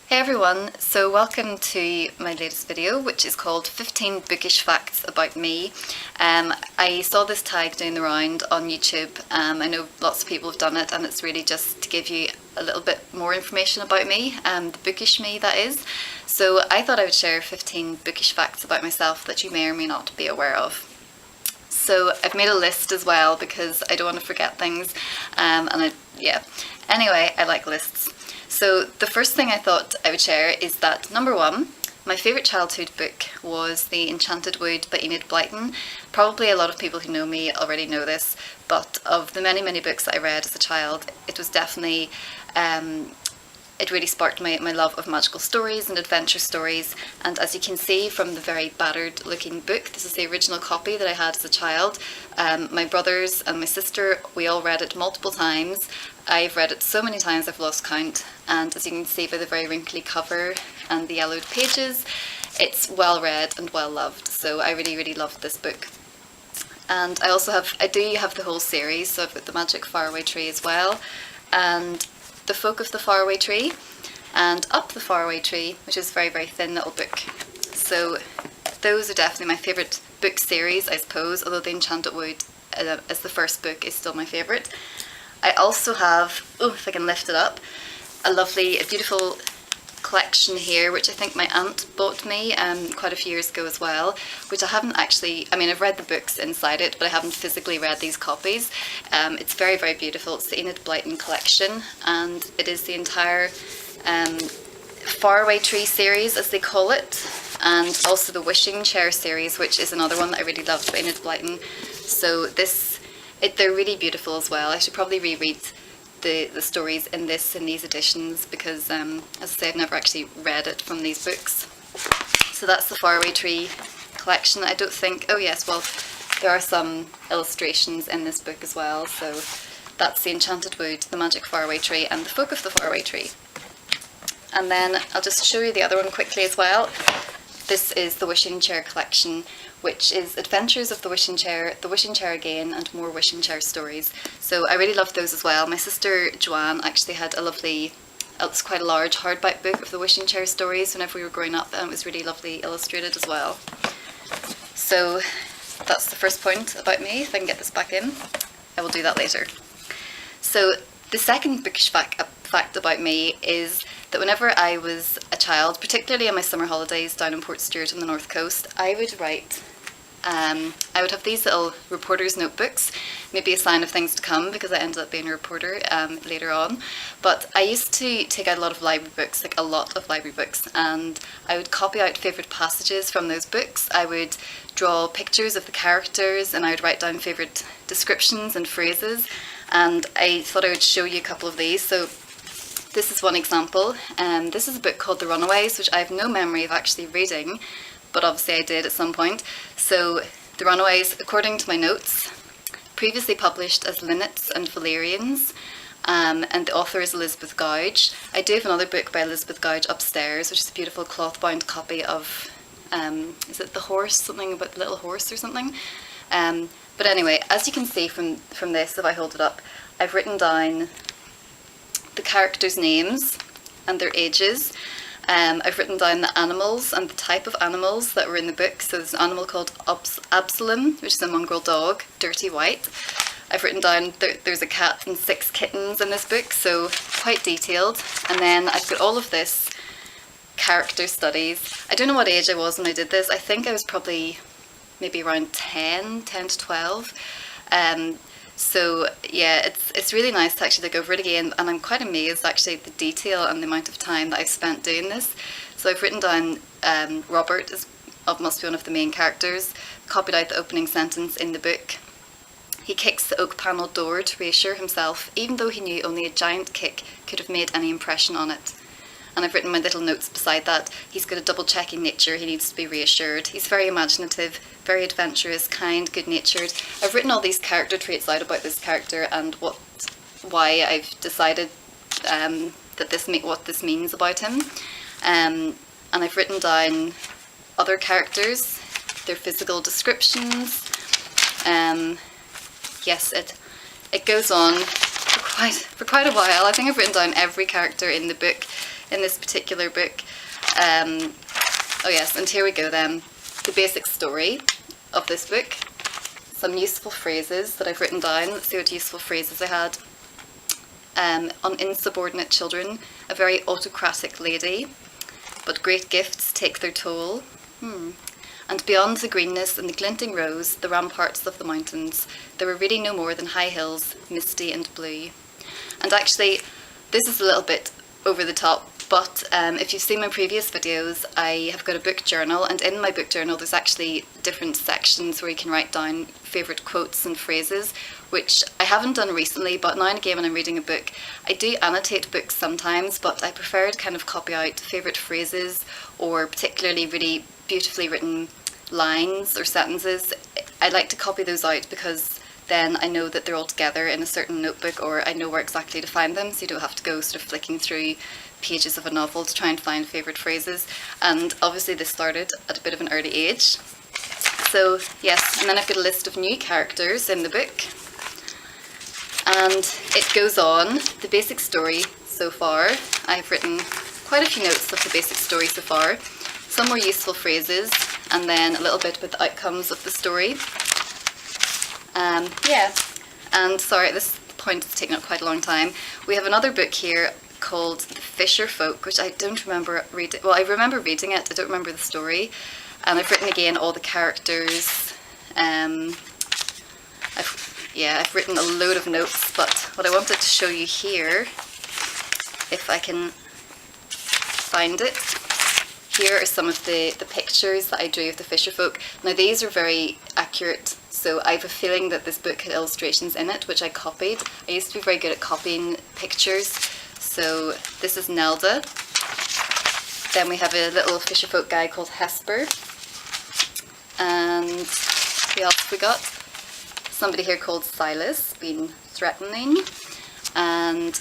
Hey everyone, so welcome to my latest video, which is called 15 Bookish Facts About Me. I saw this tag doing the round on YouTube. I know lots of people have done it, and it's really just to give you a little bit more information about me, the bookish me that is. So I thought I would share 15 bookish facts about myself that you may or may not be aware of. So I've made a list as well because I don't want to forget things, Anyway, I like lists. So the first thing I thought I would share is that number one, my favourite childhood book was The Enchanted Wood by Enid Blyton. Probably a lot of people who know me already know this, but of the many, many books that I read as a child, it was definitely, it really sparked my love of magical stories and adventure stories. And as you can see from the very battered looking book, this is the original copy that I had as a child. My brothers and my sister, we all read it multiple times. I've read it so many times I've lost count, and as you can see by the very wrinkly cover and the yellowed pages, it's well read and well loved, so I really, really loved this book. And I do have the whole series, so I've got The Magic Faraway Tree as well, and The Folk of the Faraway Tree, and Up the Faraway Tree, which is a very, very thin little book. So those are definitely my favourite book series, I suppose, although The Enchanted Wood as the first book is still my favourite. I also have, if I can lift it up, a beautiful collection here, which I think my aunt bought me quite a few years ago as well, which I haven't actually, I've read the books inside it, but I haven't physically read these copies. It's very, very beautiful. It's the Enid Blyton collection, and it is the entire Faraway Tree series, as they call it, and also the Wishing Chair series, which is another one that I really loved by Enid Blyton. So they're really beautiful as well. I should probably reread the stories in these editions because, as I say, I've never actually read it from these books. So that's the Faraway Tree collection. I don't think, oh yes, well, there are some illustrations in this book as well. So that's The Enchanted Wood, The Magic Faraway Tree, and The Folk of the Faraway Tree. And then I'll just show you the other one quickly as well. This is the Wishing Chair collection, which is Adventures of the Wishing Chair Again, and more Wishing Chair stories. So I really loved those as well. My sister Joanne actually had it's quite a large hardback book of the Wishing Chair stories whenever we were growing up, and it was really lovely illustrated as well. So that's the first point about me. If I can get this back in, I will do that later. So the second bookish fact about me is that whenever I was a child, particularly on my summer holidays down in Portstewart on the north coast, I would write, I would have these little reporter's notebooks, maybe a sign of things to come because I ended up being a reporter later on. But I used to take out a lot of library books, and I would copy out favourite passages from those books. I would draw pictures of the characters, and I would write down favourite descriptions and phrases. And I thought I would show you a couple of these. So this is one example. This is a book called The Runaways, which I have no memory of actually reading, but obviously I did at some point. So The Runaways, according to my notes, previously published as Linnets and Valerians, and the author is Elizabeth Gouge. I do have another book by Elizabeth Gouge upstairs, which is a beautiful cloth-bound copy of, is it The Horse? Something about the little horse or something? But anyway, as you can see from this, if I hold it up, I've written down the characters' names and their ages. I've written down the animals and the type of animals that were in the book. So there's an animal called Absalom, which is a mongrel dog, dirty white. I've written down there's a cat and 6 kittens in this book, so quite detailed. And then I've got all of this character studies. I don't know what age I was when I did this. I think I was probably maybe around 10 to 12. So yeah, it's really nice to actually look over it again, and I'm quite amazed actually at the detail and the amount of time that I've spent doing this. So I've written down Robert must be one of the main characters, copied out the opening sentence in the book. He kicks the oak panelled door to reassure himself, even though he knew only a giant kick could have made any impression on it. And I've written my little notes beside that. He's got a double-checking nature, he needs to be reassured. He's very imaginative, very adventurous, kind, good-natured. I've written all these character traits out about this character and why I've decided what this means about him. And I've written down other characters, their physical descriptions. Yes, it goes on for quite a while. I think I've written down every character in the book in this particular book. Oh yes, and here we go then. The basic story of this book. Some useful phrases that I've written down. Let's see what useful phrases I had. On insubordinate children, a very autocratic lady, but great gifts take their toll. And beyond the greenness and the glinting rose, the ramparts of the mountains, there were really no more than high hills, misty and blue. And actually, this is a little bit over the top, but if you've seen my previous videos, I have got a book journal, and in my book journal there's actually different sections where you can write down favourite quotes and phrases, which I haven't done recently, but now and again when I'm reading a book, I do annotate books sometimes, but I prefer to kind of copy out favourite phrases or particularly really beautifully written lines or sentences. I like to copy those out because then I know that they're all together in a certain notebook, or I know where exactly to find them, so you don't have to go sort of flicking through pages of a novel to try and find favourite phrases. And obviously this started at a bit of an early age. So yes, and then I've got a list of new characters in the book. And it goes on, the basic story so far. I've written quite a few notes of the basic story so far. Some more useful phrases, and then a little bit about the outcomes of the story. Yeah, and sorry, this point has taken up quite a long time. We have another book here called The Fisher Folk, which I don't remember reading. Well, I remember reading it, I don't remember the story. And I've written again all the characters. I've written a load of notes, but what I wanted to show you here, if I can find it, here are some of the pictures that I drew of the fisher folk. Now these are very accurate, so I have a feeling that this book had illustrations in it, which I copied. I used to be very good at copying pictures. So this is Nelda. Then we have a little fisher folk guy called Hesper. And who else have we got? Somebody here called Silas, being threatening. And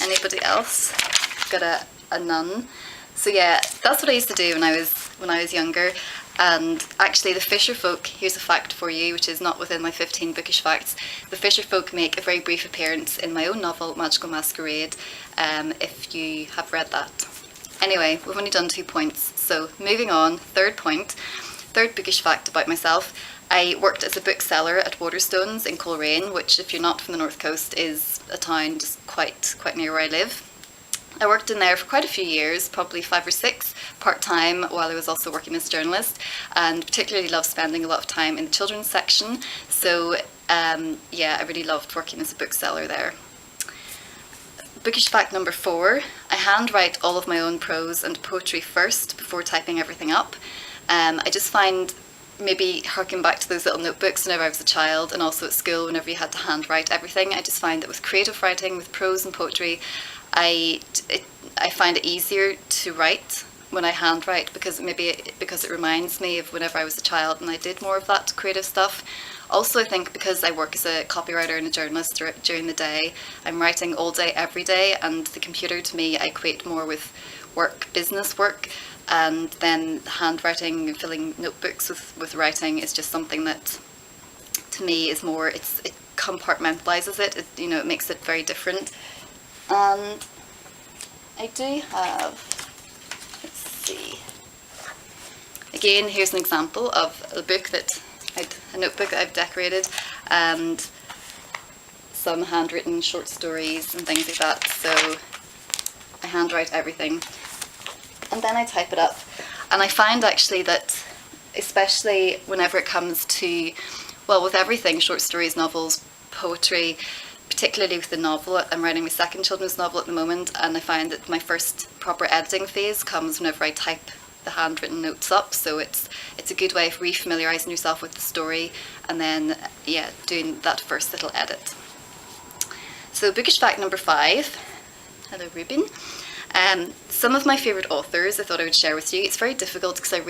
anybody else? Got a nun. So yeah, that's what I used to do when I was younger. And actually the fisher folk, here's a fact for you, which is not within my 15 bookish facts. The fisher folk make a very brief appearance in my own novel, Magical Masquerade, if you have read that. Anyway, we've only done 2 points. So moving on, third point, third bookish fact about myself. I worked as a bookseller at Waterstones in Coleraine, which if you're not from the North Coast is a town just quite near where I live. I worked in there for quite a few years, probably 5 or 6, part-time, while I was also working as a journalist, and particularly loved spending a lot of time in the children's section. So yeah, I really loved working as a bookseller there. Bookish fact number 4, I handwrite all of my own prose and poetry first before typing everything up. I just find, maybe harking back to those little notebooks whenever I was a child, and also at school whenever you had to handwrite everything, I just find that with creative writing, with prose and poetry, I find it easier to write when I handwrite, because it reminds me of whenever I was a child and I did more of that creative stuff. Also, I think because I work as a copywriter and a journalist during the day, I'm writing all day, every day, and the computer to me I equate more with work, business work, and then handwriting and filling notebooks with writing is just something that to me is more, it compartmentalizes it, it makes it very different. And I do have, let's see, again here's an example of a notebook that I've decorated, and some handwritten short stories and things like that. So I handwrite everything and then I type it up, and I find actually that especially whenever it comes to, well, with everything, short stories, novels, poetry, particularly with the novel, I'm writing my second children's novel at the moment, and I find that my first proper editing phase comes whenever I type the handwritten notes up. So it's a good way of re-familiarising yourself with the story, and then yeah, doing that first little edit. So bookish fact number 5. Hello Ruben. Some of my favourite authors I thought I would share with you. It's very difficult because I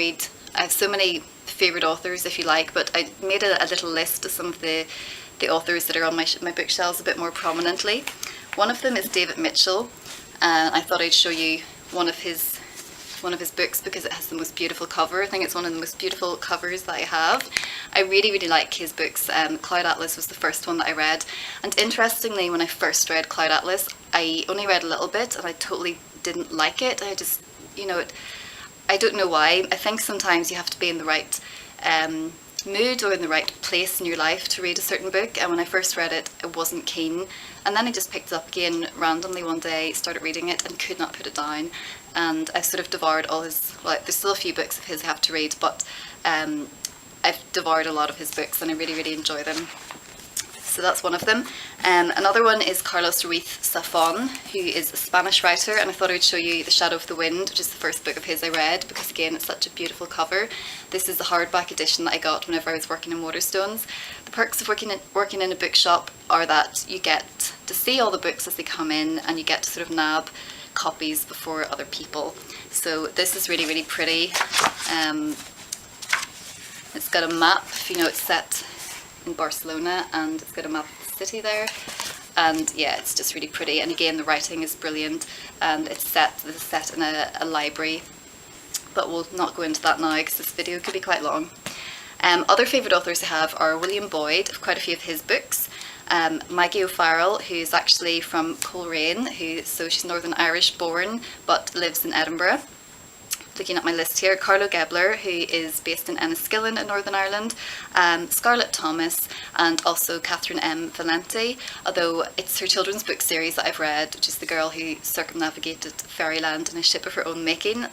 have so many favourite authors, if you like, but I made a little list of some of the authors that are on my bookshelves a bit more prominently. One of them is David Mitchell, and I thought I'd show you one of his books because it has the most beautiful cover. I think it's one of the most beautiful covers that I have. I really, really like his books. Cloud Atlas was the first one that I read, and interestingly, when I first read Cloud Atlas, I only read a little bit and I totally didn't like it. I just, I don't know why. I think sometimes you have to be in the right mood or in the right place in your life to read a certain book, and when I first read it, I wasn't keen, and then I just picked it up again randomly one day, started reading it, and could not put it down. And I've sort of devoured all his, well, there's still a few books of his I have to read, but I've devoured a lot of his books and I really, really enjoy them. So that's one of them. Another one is Carlos Ruiz Zafón, who is a Spanish writer, and I thought I would show you The Shadow of the Wind, which is the first book of his I read, because again, it's such a beautiful cover. This is the hardback edition that I got whenever I was working in Waterstones. The perks of working in a bookshop are that you get to see all the books as they come in, and you get to sort of nab copies before other people. So this is really, really pretty. It's got a map, it's set in Barcelona, and it's got a map of the city there, and yeah, it's just really pretty. And again, the writing is brilliant, and this is set in a library, but we'll not go into that now because this video could be quite long. Other favourite authors I have are William Boyd, of quite a few of his books, Maggie O'Farrell, who's actually from Coleraine, so she's Northern Irish born but lives in Edinburgh. Looking at my list here, Carlo Gebler, who is based in Enniskillen in Northern Ireland, Scarlett Thomas, and also Catherine M. Valente, although it's her children's book series that I've read, which is The Girl Who Circumnavigated Fairyland in a Ship of Her Own Making.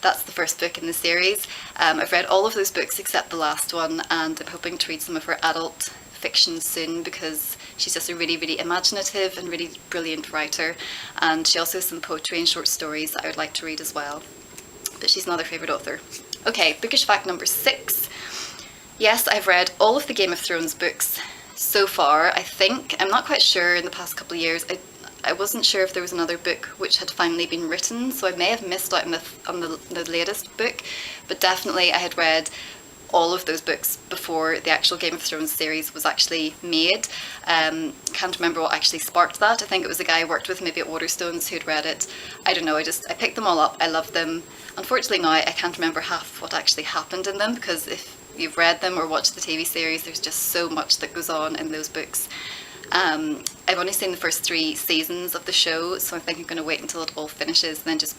That's the first book in the series. I've read all of those books except the last one, and I'm hoping to read some of her adult fiction soon, because she's just a really, really imaginative and really brilliant writer, and she also has some poetry and short stories that I would like to read as well. But she's another favourite author. Okay, bookish fact number 6. Yes, I've read all of the Game of Thrones books so far, I think. I'm not quite sure. In the past couple of years, I wasn't sure if there was another book which had finally been written, so I may have missed out on the latest book, but definitely I had read all of those books before the actual Game of Thrones series was actually made. Can't remember what actually sparked that. I think it was a guy I worked with maybe at Waterstones who'd read it. I don't know, I picked them all up, I loved them. Unfortunately now I can't remember half what actually happened in them, because if you've read them or watched the TV series, there's just so much that goes on in those books. I've only seen the first 3 seasons of the show, so I think I'm going to wait until it all finishes and then just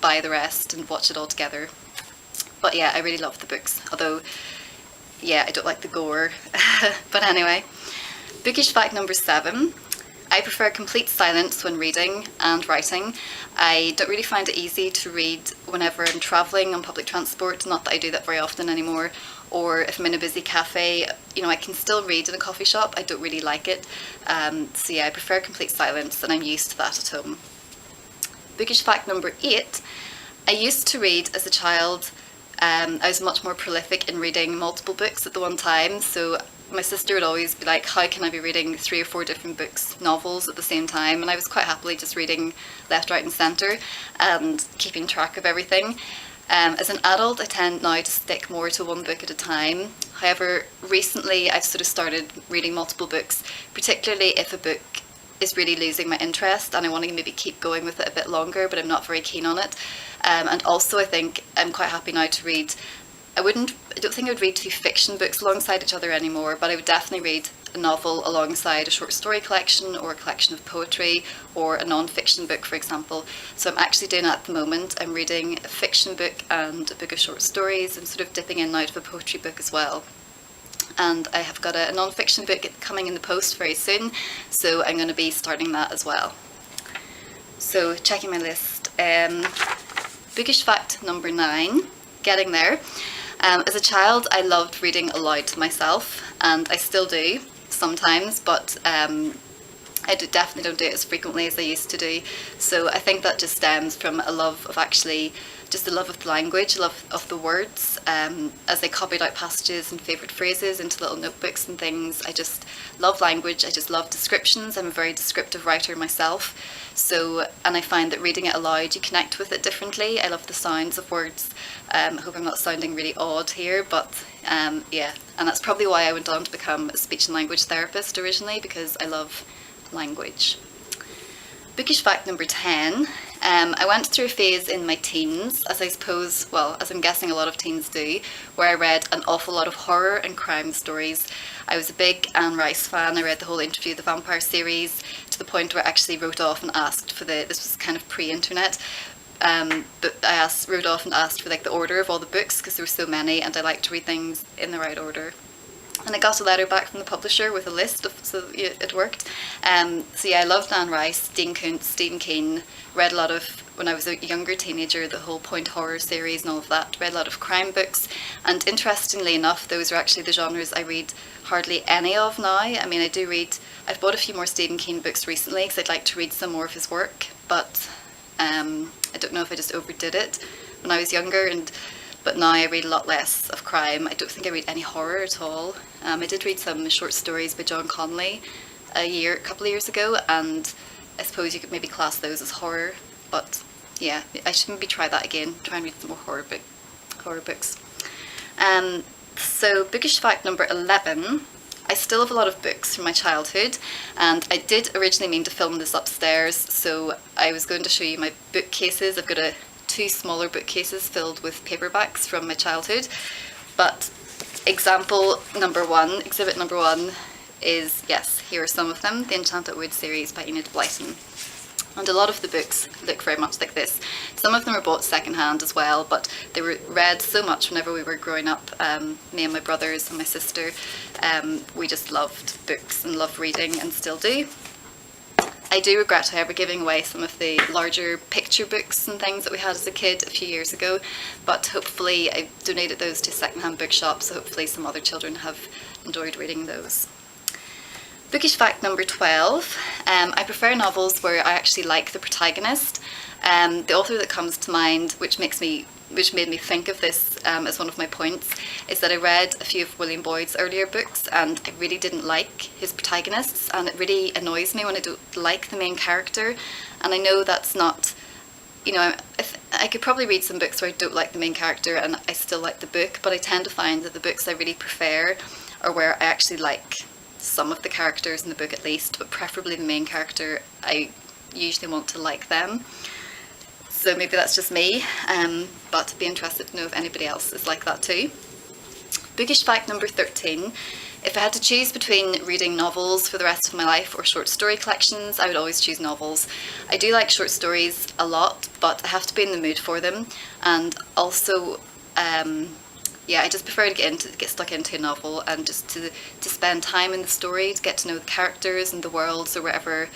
buy the rest and watch it all together. But yeah, I really love the books, although, yeah, I don't like the gore. But anyway, bookish fact number 7. I prefer complete silence when reading and writing. I don't really find it easy to read whenever I'm travelling on public transport, not that I do that very often anymore, or if I'm in a busy cafe, I can still read in a coffee shop. I don't really like it. So yeah, I prefer complete silence, and I'm used to that at home. Bookish fact number 8. I used to read as a child. I was much more prolific in reading multiple books at the one time, so my sister would always be like, how can I be reading 3 or 4 different novels at the same time? And I was quite happily just reading left, right and centre and keeping track of everything. As an adult, I tend now to stick more to one book at a time. However, recently I've sort of started reading multiple books, particularly if a book is really losing my interest and I want to maybe keep going with it a bit longer, but I'm not very keen on it. And also I think I'm quite happy now to read, I don't think I would read 2 fiction books alongside each other anymore, but I would definitely read a novel alongside a short story collection or a collection of poetry or a non-fiction book, for example. So I'm actually doing that at the moment. I'm reading a fiction book and a book of short stories and sort of dipping in and out of a poetry book as well. And I have got a non-fiction book coming in the post very soon, so I'm going to be starting that as well. So checking my list, bookish fact number 9, getting there. As a child I loved reading aloud to myself, and I still do sometimes, but I definitely don't do it as frequently as I used to do. So I think that just stems from a love of just a love of the language, a love of the words. As I copied out passages and favourite phrases into little notebooks and things, I just love language, I just love descriptions. I'm a very descriptive writer myself. So, and I find that reading it aloud, you connect with it differently. I love the sounds of words. I hope I'm not sounding really odd here, but yeah, and that's probably why I went on to become a speech and language therapist originally, because I love language. Bookish fact number 10. I went through a phase in my teens, as I suppose, well, as I'm guessing a lot of teens do, where I read an awful lot of horror and crime stories. I was a big Anne Rice fan. I read the whole Interview the Vampire series to the point where I actually wrote off and asked for this was kind of pre-internet, but I wrote off and asked for like the order of all the books because there were so many and I like to read things in the right order. And I got a letter back from the publisher with a list of, so yeah, it worked. So yeah, I loved Anne Rice, Dean Koontz, Stephen King, read a lot of, when I was a younger teenager, the whole Point horror series and all of that, read a lot of crime books, and interestingly enough, those are actually the genres I read hardly any of now. I mean, I've bought a few more Stephen King books recently because I'd like to read some more of his work, but I don't know if I just overdid it when I was younger, but now I read a lot less of crime. I don't think I read any horror at all. I did read some short stories by John Connolly a couple of years ago, and I suppose you could maybe class those as horror, but yeah, I should maybe try that again, try and read some more horror books. So bookish fact number 11, I still have a lot of books from my childhood, and I did originally mean to film this upstairs, so I was going to show you my bookcases. I've got two smaller bookcases filled with paperbacks from my childhood, but exhibit number one is, yes, here are some of them, the Enchanted Wood series by Enid Blyton. And a lot of the books look very much like this. Some of them are bought secondhand as well, but they were read so much whenever we were growing up, me and my brothers and my sister, we just loved books and loved reading and still do. I do regret, however, giving away some of the larger picture books and things that we had as a kid a few years ago, but hopefully I donated those to secondhand bookshops, so hopefully some other children have enjoyed reading those. Bookish fact number 12, I prefer novels where I actually like the protagonist. The author that comes to mind, which made me think of this as one of my points, is that I read a few of William Boyd's earlier books and I really didn't like his protagonists, and it really annoys me when I don't like the main character. And I know that's not, I could probably read some books where I don't like the main character and I still like the book, but I tend to find that the books I really prefer are where I actually like some of the characters in the book at least, but preferably the main character. I usually want to like them. So maybe that's just me, but I'd be interested to know if anybody else is like that too. Bookish fact number 13. If I had to choose between reading novels for the rest of my life or short story collections, I would always choose novels. I do like short stories a lot, but I have to be in the mood for them. And also, I just prefer to get stuck into a novel and just to spend time in the story, to get to know the characters and the worlds or whatever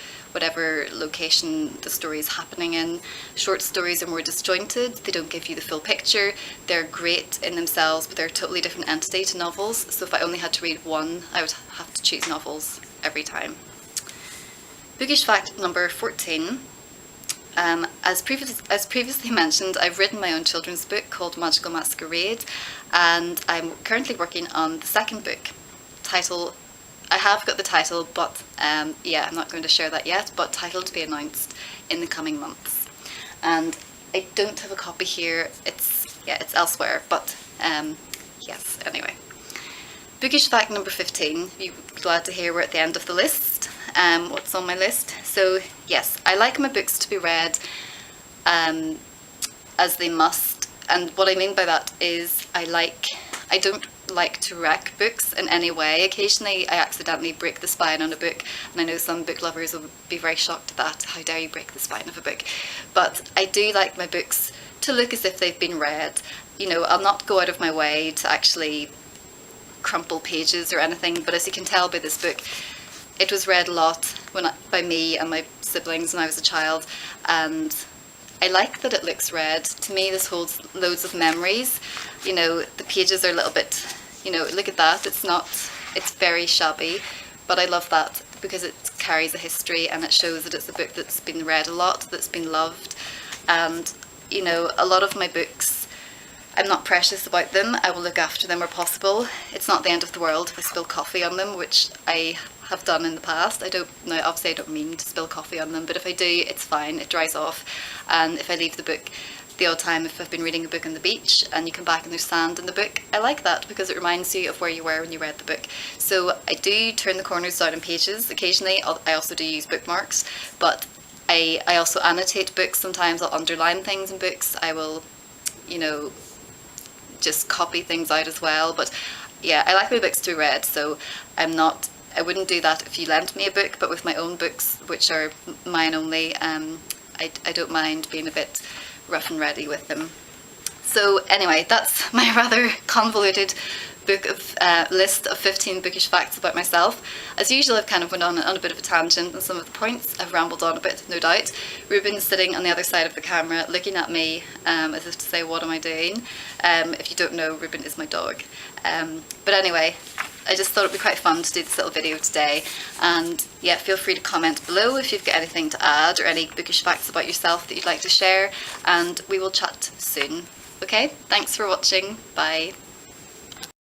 location the story is happening in. Short stories are more disjointed, they don't give you the full picture, they're great in themselves, but they're a totally different entity to novels, so if I only had to read one, I would have to choose novels every time. Bookish fact number 14. As previously mentioned, I've written my own children's book called Magical Masquerade, and I'm currently working on the second book. I have got the title, but I'm not going to share that yet, but title to be announced in the coming months. And I don't have a copy here, it's elsewhere, but yes, anyway. Bookish fact number 15, you'll be glad to hear we're at the end of the list. What's on my list? So yes, I like my books to be read as they must, and what I mean by that is I don't like to wreck books in any way. Occasionally I accidentally break the spine on a book, and I know some book lovers will be very shocked at that. How dare you break the spine of a book? But I do like my books to look as if they've been read. I'll not go out of my way to actually crumple pages or anything, but as you can tell by this book, it was read a lot by me and my siblings when I was a child, and I like that it looks read. To me, this holds loads of memories. The pages are a little bit, look at that, it's very shabby, but I love that because it carries a history and it shows that it's a book that's been read a lot, that's been loved. And, a lot of my books, I'm not precious about them. I will look after them where possible. It's not the end of the world if I spill coffee on them, which I have done in the past. Obviously I don't mean to spill coffee on them, but if I do, it's fine, it dries off. And if I leave the book the odd time, if I've been reading a book on the beach and you come back and there's sand in the book, I like that because it reminds you of where you were when you read the book. So I do turn the corners down in pages occasionally. I also do use bookmarks, but I also annotate books sometimes. I'll underline things in books. I will, you know, just copy things out as well. But yeah, I like my books to be read, so I wouldn't do that if you lent me a book, but with my own books, which are mine only, I don't mind being a bit rough and ready with them. So anyway, that's my rather convoluted book of list of 15 bookish facts about myself. As usual, I've kind of went on a bit of a tangent on some of the points. I've rambled on a bit, no doubt. Ruben's sitting on the other side of the camera looking at me as if to say, what am I doing? If you don't know, Ruben is my dog. But anyway, I just thought it'd be quite fun to do this little video today. And yeah, feel free to comment below if you've got anything to add or any bookish facts about yourself that you'd like to share, and we will chat soon. Okay, thanks for watching. Bye.